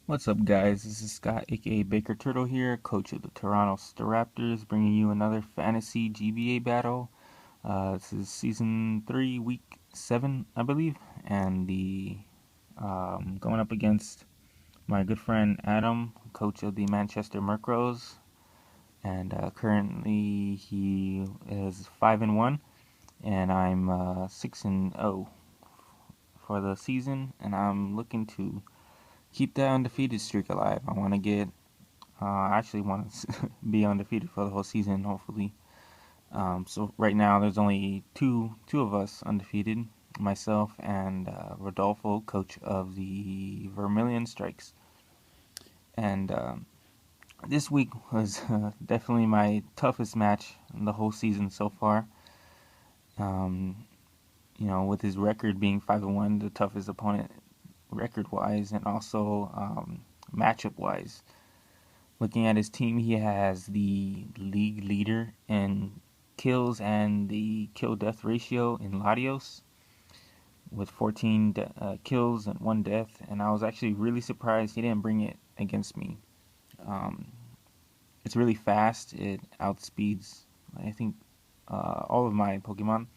What's up, guys? This is Scott, aka Baker Turtle here, coach of the Toronto Staraptors, bringing you another fantasy GBA battle. This is season 3, week 7, I believe, and the going up against my good friend Adam, coach of the Manchester Murkrows, and currently he is 5-1, and I'm 6-0 for the season, and I'm looking to keep that undefeated streak alive. I actually want to be undefeated for the whole season, hopefully. So right now, there's only two of us undefeated, myself and Rodolfo, coach of the Vermilion Strikes. And this week was definitely my toughest match in the whole season so far. Um, with his record being 5-1, the toughest opponent record-wise, and also matchup-wise. Looking at his team, he has the league leader in kills and the kill-death ratio in Latios with 14 kills and 1 death, and I was actually really surprised he didn't bring it against me. Um, it's really fast. It outspeeds, I think, all of my Pokemon,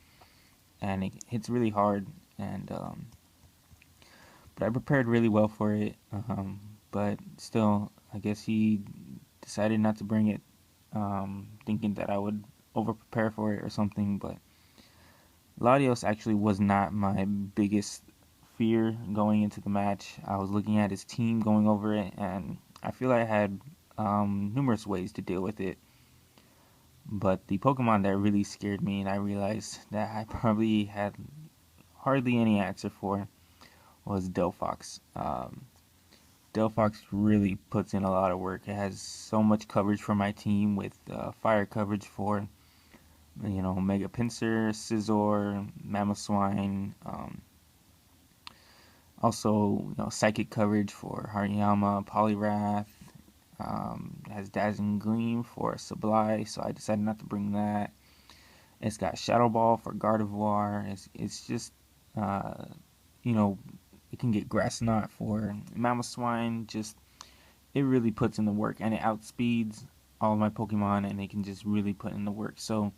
and it hits really hard. And but I prepared really well for it. But still, I guess he decided not to bring it, thinking that I would over prepare for it or something. But Latios actually was not my biggest fear going into the match. I was looking at his team going over it, and I feel I had numerous ways to deal with it. But the Pokemon that really scared me, and I realized that I probably had hardly any answer for, was Delphox. Delphox really puts in a lot of work. It has so much coverage for my team with fire coverage for, Mega Pinsir, Scizor, Mamoswine. Also, psychic coverage for Hariyama, Poliwrath. It has Dazzling Gleam for Sublime, so I decided not to bring that. It's got Shadow Ball for Gardevoir. It's just, you know, it can get Grass Knot for Mamoswine. Just, it really puts in the work, and it outspeeds all of my Pokemon, and it can just really put in the work. So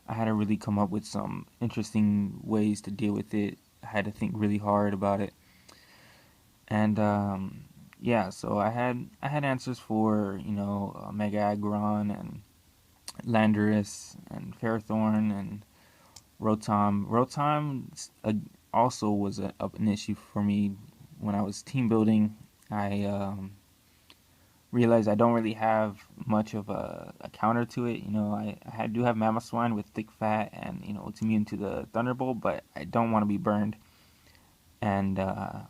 I had to really come up with some interesting ways to deal with it. I had to think really hard about it, and yeah. So I had answers for Mega Aggron and Landorus and Ferrothorn and Rotom. Rotom also was an issue for me when I was team building. I realized I don't really have much of a counter to it. I do have Mamoswine with Thick Fat, and it's immune to the Thunderbolt, but I don't want to be burned. And I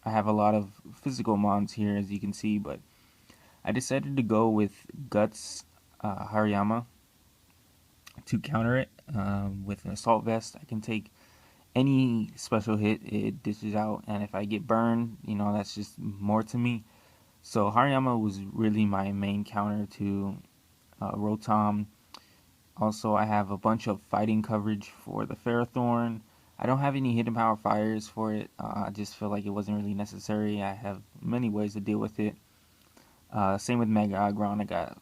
have a lot of physical mons here, as you can see, but I decided to go with Guts Hariyama to counter it. With an Assault Vest, I can take any special hit it dishes out, and if I get burned, that's just more to me. So Hariyama was really my main counter to Rotom. Also, I have a bunch of fighting coverage for the Ferrothorn. I don't have any hidden power fires for it. I just feel like it wasn't really necessary. I have many ways to deal with it. Same with Mega Aggron. I got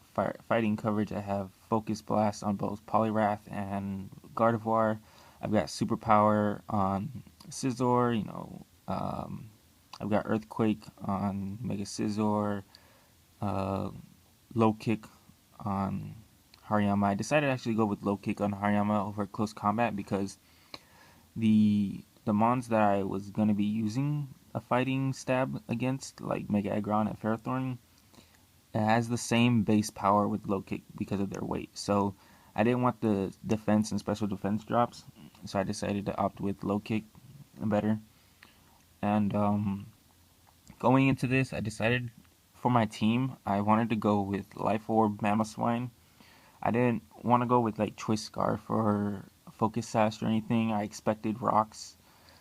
fighting coverage. I have Focus Blast on both Poliwrath and Gardevoir. I've got Superpower on Scizor. I've got Earthquake on Mega Scizor. Low Kick on Hariyama. I decided to actually go with Low Kick on Hariyama over Close Combat because the mons that I was going to be using a fighting stab against, like Mega Aggron and Ferrothorn, it has the same base power with Low Kick because of their weight. So I didn't want the defense and special defense drops, so I decided to opt with Low Kick better. And going into this, I decided for my team, I wanted to go with Life Orb Mamoswine. I didn't want to go with like Choice Scarf or Focus Sash or anything. I expected rocks,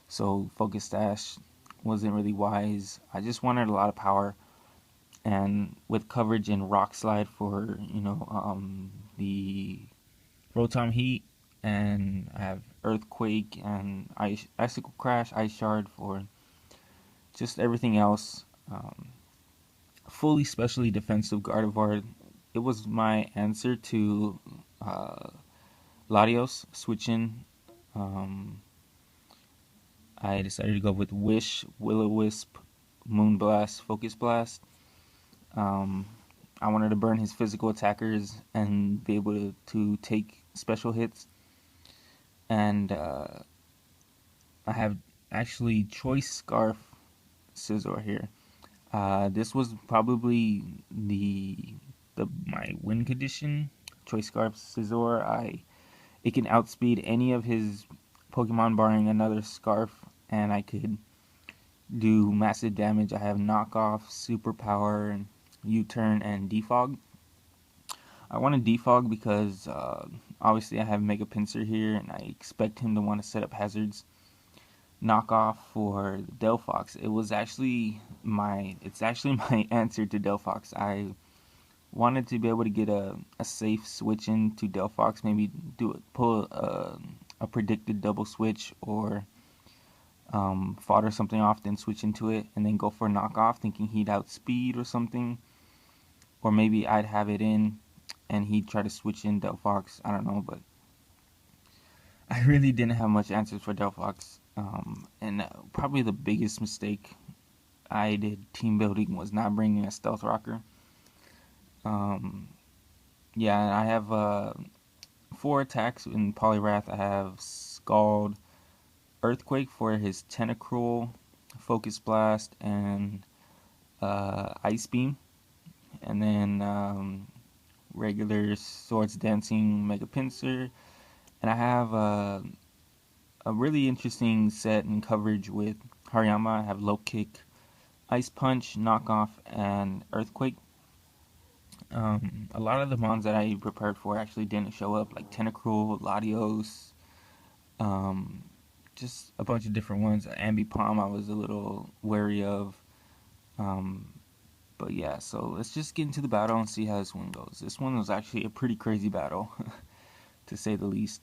so Focus Sash wasn't really wise. I just wanted a lot of power, and with coverage in Rock Slide for the Rotom Heat, and I have Earthquake and Icicle Crash, Ice Shard for just everything else. fully specially defensive Gardevoir. It was my answer to uh, Latios switching. Um, I decided to go with Wish, Will-O-Wisp, Moonblast, Focus Blast. Um, I wanted to burn his physical attackers and be able to take special hits. And I have actually Choice Scarf Scizor here. This was probably the my win condition. Choice Scarf Scizor. It can outspeed any of his Pokemon barring another Scarf, and I could do massive damage. I have knockoff, superpower, and U-turn and defog. I want to defog because obviously I have Mega Pinsir here, and I expect him to want to set up hazards. Knockoff for Delphox. It's actually my answer to Delphox. I wanted to be able to get a safe switch into Delphox, maybe pull a predicted double switch or fodder something off, then switch into it, and then go for a knockoff, thinking he'd outspeed or something. Or maybe I'd have it in and he'd try to switch in Delphox. I don't know, but I really didn't have much answers for Delphox. And probably the biggest mistake I did team building was not bringing a Stealth Rocker. Yeah, I have 4 attacks in Poliwrath. I have Scald, Earthquake for his Tentacruel, Focus Blast, and Ice Beam. And then regular Swords Dancing Mega Pinsir. And I have a really interesting set and coverage with Hariyama. I have Low Kick, Ice Punch, Knockoff, and Earthquake. A lot of the mons that I prepared for actually didn't show up, like Tentacruel, Latios, just a bunch of different ones. Ambipom I was a little wary of. But yeah, so let's just get into the battle and see how this one goes. This one was actually a pretty crazy battle, to say the least.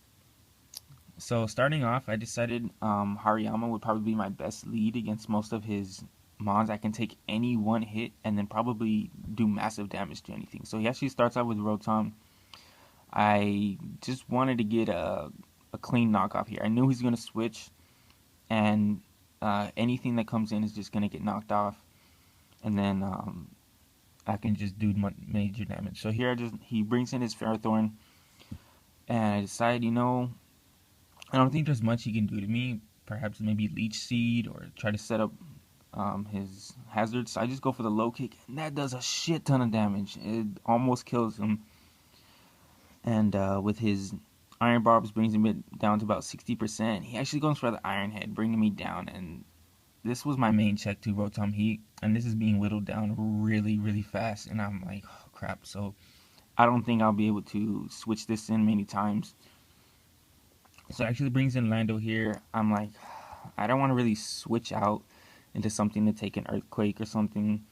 So starting off, I decided Hariyama would probably be my best lead against most of his mons. I can take any one hit and then probably do massive damage to anything. So he actually starts out with Rotom. I just wanted to get a clean knockoff here. I knew he's going to switch, and anything that comes in is just going to get knocked off. And then I can just do major damage. So here he brings in his Ferrothorn, and I decide, I don't think there's much he can do to me. Perhaps maybe Leech Seed or try to set up his hazards. So I just go for the Low Kick, and that does a shit ton of damage. It almost kills him. And with his Iron Barbs brings him down to about 60%. He actually goes for the Iron Head, bringing me down. And this was my main check to Rotom Heat, and this is being whittled down really, really fast. And I'm like, oh, crap. So I don't think I'll be able to switch this in many times. So it actually brings in Lando here. I'm like, I don't want to really switch out into something to take an Earthquake or something.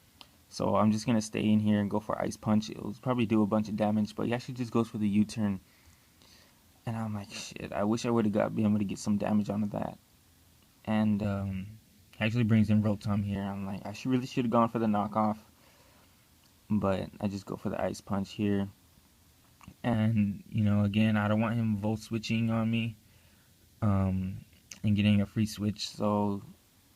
So I'm just going to stay in here and go for Ice Punch. It'll probably do a bunch of damage, but he actually just goes for the U-turn. And I'm like, shit, I wish I would have been able to get some damage onto that. And actually brings in Rotom here. I'm like, I really should have gone for the knockoff. But I just go for the Ice Punch here. And, again, I don't want him Volt switching on me. And getting a free switch, so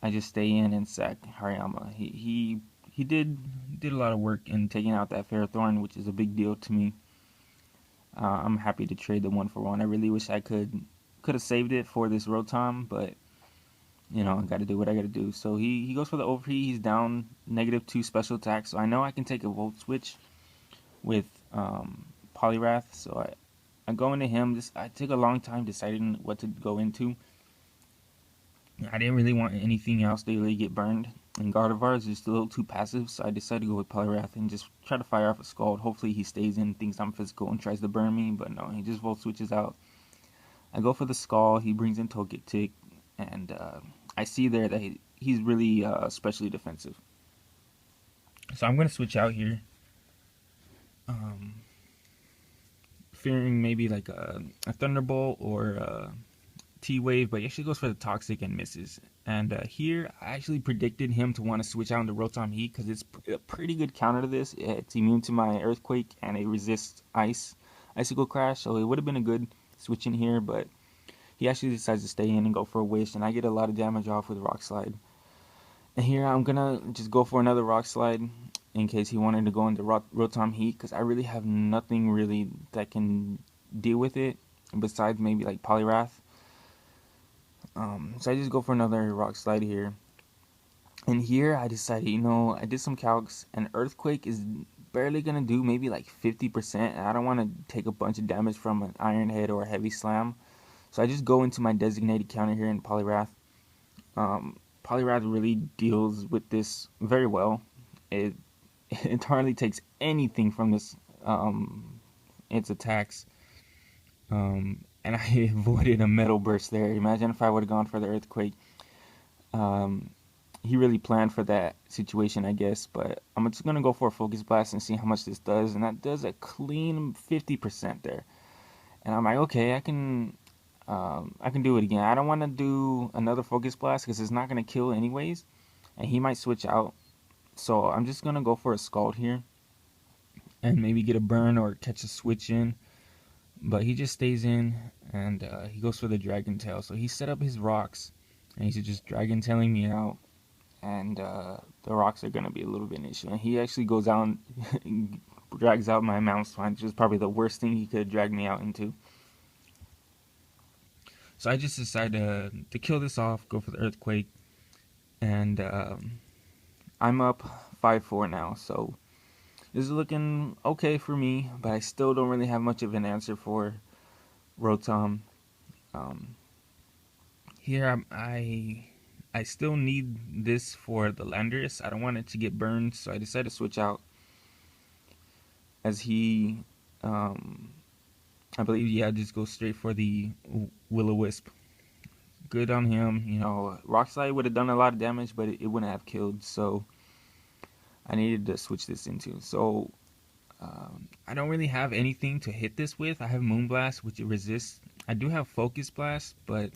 I just stay in and sack Hariyama. He did a lot of work in taking out that Ferrothorn, which is a big deal to me. I'm happy to trade the 1-for-1. I really wish I could have saved it for this Rotom, but I got to do what I got to do. So he goes for the overheat. He's down -2 special attack, so I know I can take a Volt switch with Poliwrath. So I go into him. I took a long time deciding what to go into. I didn't really want anything else to really get burned. And Gardevoir is just a little too passive, so I decided to go with Poliwrath and just try to fire off a Scald. Hopefully he stays in, thinks I'm physical, and tries to burn me, but no, he just Volt switches out. I go for the Scald. He brings in Togetic, and I see there that he's really especially defensive. So I'm going to switch out here. Fearing maybe like a Thunderbolt or T-Wave, but he actually goes for the Toxic and misses. And here, I actually predicted him to want to switch out into Rotom Heat because it's a pretty good counter to this. It's immune to my Earthquake and it resists Icicle Crash, so it would have been a good switch in here, but he actually decides to stay in and go for a Wish, and I get a lot of damage off with Rock Slide. And here I'm gonna just go for another Rock Slide in case he wanted to go into Rotom Heat, because I really have nothing really that can deal with it besides maybe like Poliwrath. So I just go for another Rock Slide here. And here I decided, I did some calcs, and Earthquake is barely gonna do maybe like 50%, and I don't want to take a bunch of damage from an Iron Head or a Heavy Slam. So I just go into my designated counter here in Poliwrath. Poliwrath really deals with this very well. It hardly takes anything from this its attacks. And I avoided a Metal Burst there. Imagine if I would have gone for the Earthquake. He really planned for that situation, I guess, but I'm just going to go for a Focus Blast and see how much this does, and that does a clean 50% there. And I'm like, okay, I can do it again. I don't want to do another Focus Blast because it's not going to kill anyways, and he might switch out. So I'm just going to go for a Scald here and maybe get a burn or catch a switch in. But he just stays in, and he goes for the Dragon Tail. So he set up his rocks, and he's just Dragon Tailing me out. And the rocks are going to be a little bit an issue. And he actually goes out and drags out my Mount Swine, which is probably the worst thing he could drag me out into. So I just decided to kill this off, go for the Earthquake. And I'm up 5-4 now. So this is looking okay for me, but I still don't really have much of an answer for Rotom. Here I still need this for the Landorus. I don't want it to get burned, so I decided to switch out. As he, I believe, yeah, just go straight for the Will-O-Wisp. Good on him. Rock Slide would have done a lot of damage, but it wouldn't have killed, so I needed to switch this into. So I don't really have anything to hit this with. I have Moonblast, which it resists. I do have Focus Blast, but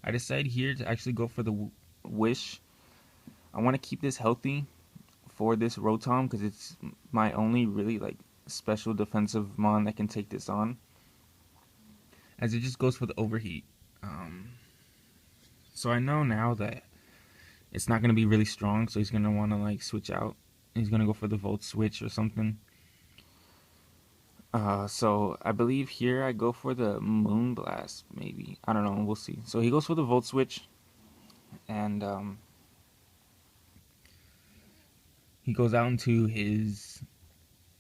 I decided here to actually go for the Wish. I want to keep this healthy for this Rotom because it's my only really special defensive mon that can take this on. As it just goes for the Overheat. So I know now that it's not going to be really strong, so he's going to want to switch out. He's going to go for the Volt Switch or something. So I believe here I go for the Moonblast, maybe. I don't know, we'll see. So he goes for the Volt Switch. And he goes out into his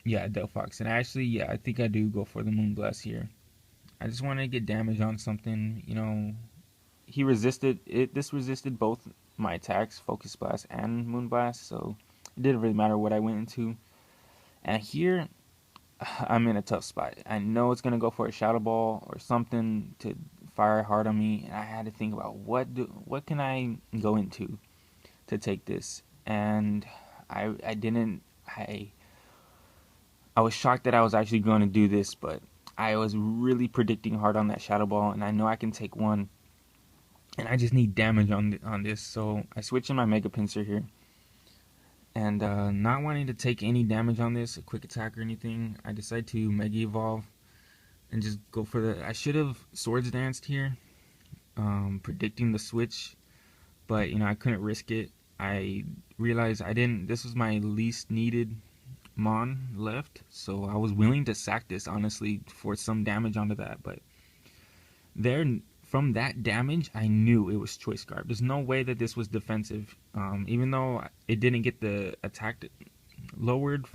Delphox, and actually I think I do go for the Moonblast here. I just want to get damage on something. He resisted it. This resisted both my attacks, Focus Blast and Moonblast, so it didn't really matter what I went into. And here I'm in a tough spot. I know it's gonna go for a Shadow Ball or something to fire hard on me, and I had to think about what can I go into to take this. And I was shocked that I was actually going to do this, but I was really predicting hard on that Shadow Ball, and I know I can take one, and I just need damage on this. So I switch in my Mega Pinsir here, and not wanting to take any damage on this, a quick attack or anything, I decide to Mega Evolve and just go for the. I should have Swords Danced here, predicting the switch, but I couldn't risk it. I realized this was my least needed mon left, so I was willing to sack this honestly for some damage onto that. But from that damage, I knew it was Choice Scarf. There's no way that this was defensive, even though it didn't get the attack lowered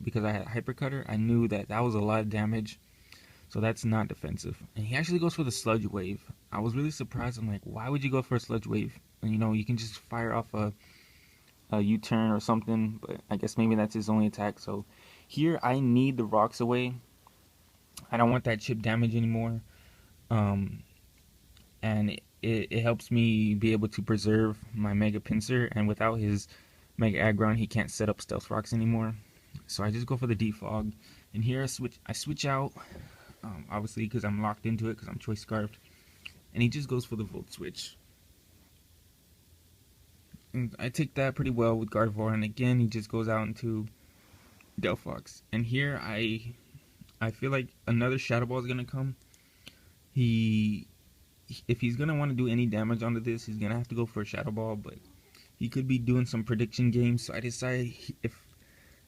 because I had Hyper Cutter. I knew that was a lot of damage, so that's not defensive. And he actually goes for the Sludge Wave. I was really surprised. I'm like, why would you go for a Sludge Wave? And you can just fire off a U-turn or something, but I guess maybe that's his only attack. So here I need the rocks away. I don't want that chip damage anymore. And it helps me be able to preserve my Mega Pinsir, and without his Mega Aggron, he can't set up Stealth Rocks anymore. So I just go for the Defog, and here I switch out, obviously because I'm locked into it because I'm Choice Scarfed. and he just goes for the Volt Switch. And I take that pretty well with Gardevoir, and again he just goes out into Delphox. And here I feel like another Shadow Ball is gonna come. If he's gonna want to do any damage onto this, he's gonna have to go for a Shadow Ball, but he could be doing some prediction games. So I decide if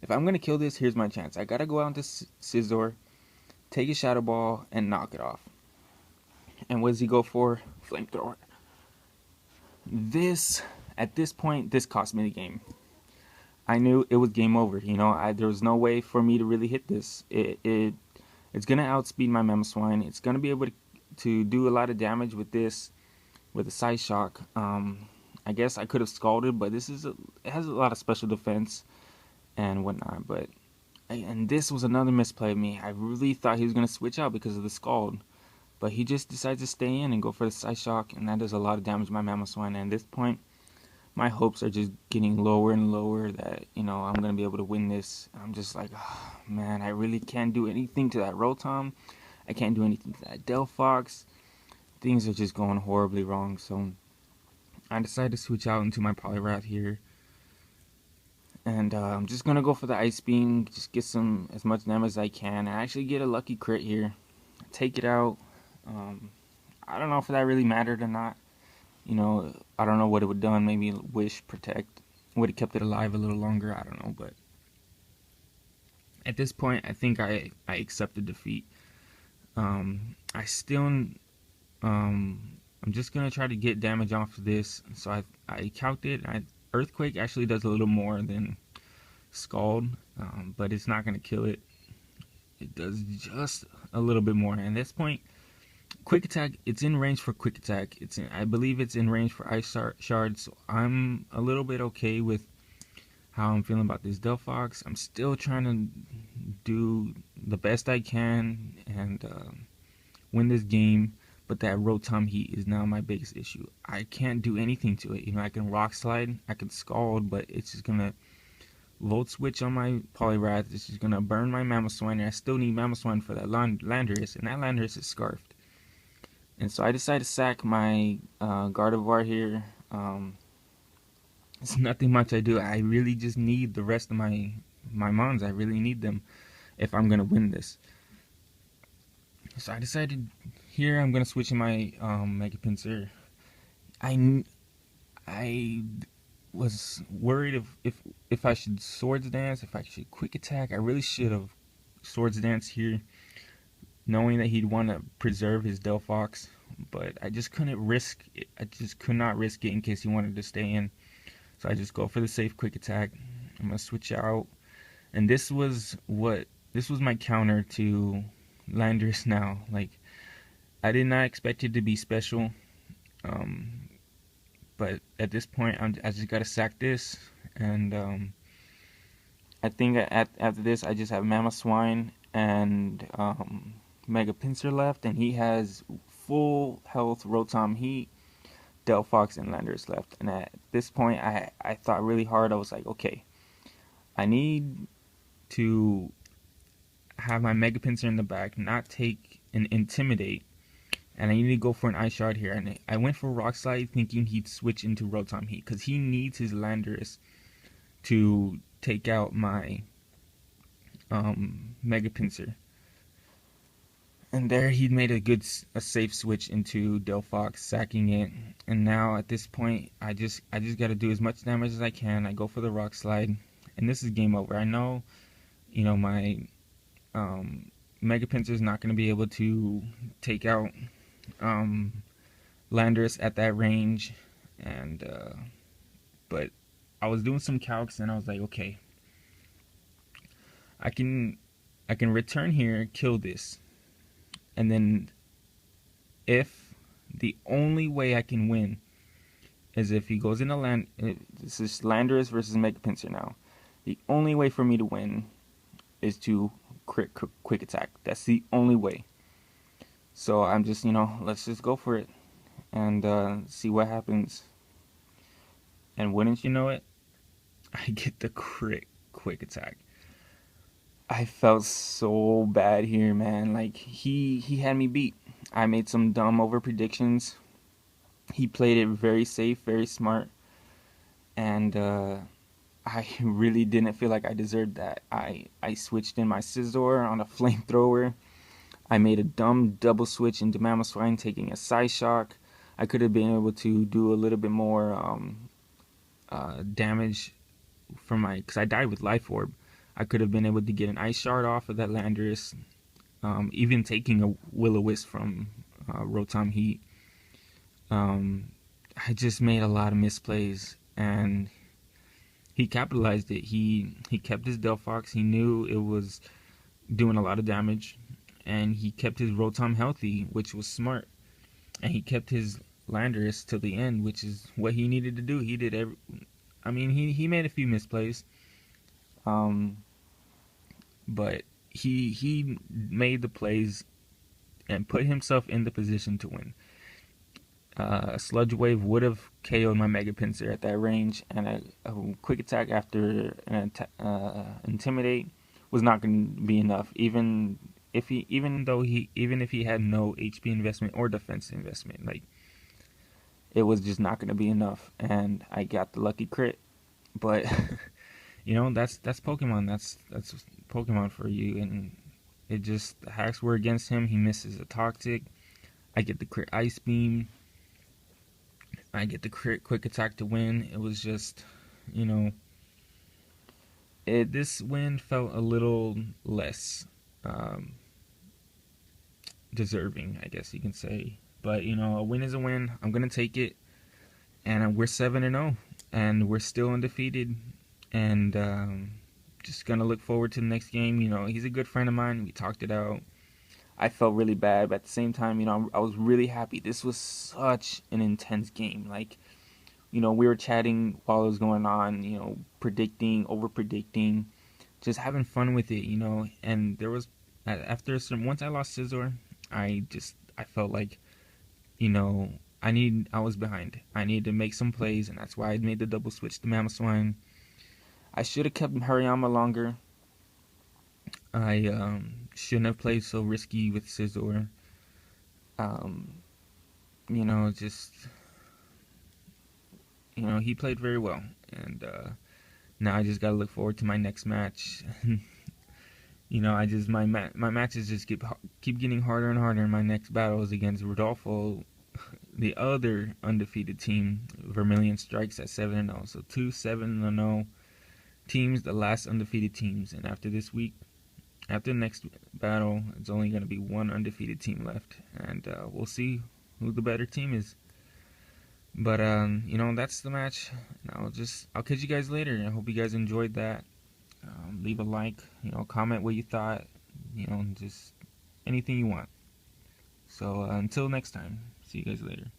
I'm gonna kill this, here's my chance. I gotta go out into Scizor, take a Shadow Ball, and knock it off. And what does he go for? Flamethrower. At this point, this cost me the game. I knew it was game over. You know, there was no way for me to really hit this. It's gonna outspeed my Mamoswine. It's gonna be able to do a lot of damage with this, with a Side Shock. I guess I could have Scalded, but it has a lot of special defense and whatnot. And this was another misplay of me. I really thought he was gonna switch out because of the Scald, but he just decides to stay in and go for the Side Shock, and that does a lot of damage to my Mamoswine. And at this point, my hopes are just getting lower and lower that, you know, I'm going to be able to win this. I'm just like, oh, man, I really can't do anything to that Rotom. I can't do anything to that Delphox. Things are just going horribly wrong. So I decided to switch out into my Poliwrath here. And I'm just going to go for the Ice Beam. Just get as much damage as I can. I actually get a lucky crit here. Take it out. I don't know if that really mattered or not. You know, I don't know what it would have done. Maybe Wish, Protect would have kept it alive a little longer. I don't know, but at this point, I think I accepted defeat. I'm just gonna try to get damage off of this. So I calced it. Earthquake actually does a little more than Scald, but it's not gonna kill it. It does just a little bit more. And at this point, Quick Attack, it's in range for Quick Attack. I believe it's in range for Ice Shard, so I'm a little bit okay with how I'm feeling about this Delphox. I'm still trying to do the best I can and win this game, but that Rotom Heat is now my biggest issue. I can't do anything to it. You know, I can Rock Slide, I can Scald, but it's just gonna Volt Switch on my Poliwrath. It's just gonna burn my Mamoswine, and I still need Mamoswine for that Landorus, and that Landorus is Scarfed. And so I decided to sack my Gardevoir here. It's nothing much I do. I really just need the rest of my Mons. I really need them if I'm gonna win this. So I decided here I'm gonna switch in my Mega Pinsir. I was worried if I should Swords Dance, if I should Quick Attack. I really should have Swords Dance here, knowing that he'd want to preserve his Delphox, but I just couldn't risk it. I just could not risk it in case he wanted to stay in. So I just go for the safe Quick Attack. I'm gonna switch out, and this was my counter to Landorus now. Like, I did not expect it to be special, but at this point I just gotta sack this, and I think after this I just have Mamoswine and Mega Pinsir left, and he has full health Rotom Heat, Delphox, and Landorus left. And at this point, I thought really hard. I was like, okay, I need to have my Mega Pinsir in the back, not take an Intimidate, and I need to go for an Ice Shard here. And I went for Rock Slide thinking he'd switch into Rotom Heat, because he needs his Landorus to take out my Mega Pinsir. And there he'd made a safe switch into Delphox, sacking it. And now at this point, I just got to do as much damage as I can. I go for the Rock Slide, and this is game over. I know, you know, my Mega Pinsir is not going to be able to take out Landorus at that range, and but I was doing some calcs, and I was like, okay, I can return here, kill this. And then if the only way I can win is if he goes into this is Landorus versus Mega Pinsir now. The only way for me to win is to Quick Attack. That's the only way. So I'm just, you know, let's just go for it and see what happens. And wouldn't you know it, I get the Quick Attack. I felt so bad here, man. Like he had me beat. I made some dumb over predictions. He played it very safe, very smart, and I really didn't feel like I deserved that. I switched in my Scizor on a flamethrower. I made a dumb double switch into Mamoswine, taking a Psy Shock. I could have been able to do a little bit more damage from my, because I died with Life Orb. I could have been able to get an Ice Shard off of that Landorus, even taking a Will-O-Wisp from Rotom Heat. I just made a lot of misplays, and he capitalized it. He kept his Delphox. He knew it was doing a lot of damage, and he kept his Rotom healthy, which was smart. And he kept his Landorus till the end, which is what he needed to do. He did every. I mean, he made a few misplays, but he made the plays and put himself in the position to win. A Sludge Wave would have KO'd my Mega Pinsir at that range, and a Quick Attack after an Intimidate was not going to be enough. Even if he had no HP investment or defense investment, like, it was just not going to be enough. And I got the lucky crit, but that's Pokemon. That's Pokemon for you. And it just, the hacks were against him. He misses a Toxic. I get the crit Ice Beam. I get the crit Quick Attack to win. It was just, this win felt a little less deserving, I guess you can say. But, a win is a win. I'm going to take it. And we're 7-0. And we're still undefeated. And just going to look forward to the next game. He's a good friend of mine. We talked it out. I felt really bad, but at the same time, I was really happy. This was such an intense game. Like, we were chatting while it was going on, predicting, over-predicting, just having fun with it, And there was, once I lost Scizor, I felt like, I was behind. I needed to make some plays, and that's why I made the double switch to Mamoswine. I should have kept Hariyama longer. I shouldn't have played so risky with Scizor. He played very well, and now I just gotta look forward to my next match. My matches just keep getting harder and harder. My next battle is against Rodolfo, the other undefeated team. Vermilion Strikes at 7-0, so 2 7-0 teams, the last undefeated teams, and after this week. After the next battle, it's only going to be one undefeated team left, and we'll see who the better team is. But that's the match. I'll catch you guys later. I hope you guys enjoyed that. Leave a like, comment what you thought, just anything you want. So until next time, see you guys later.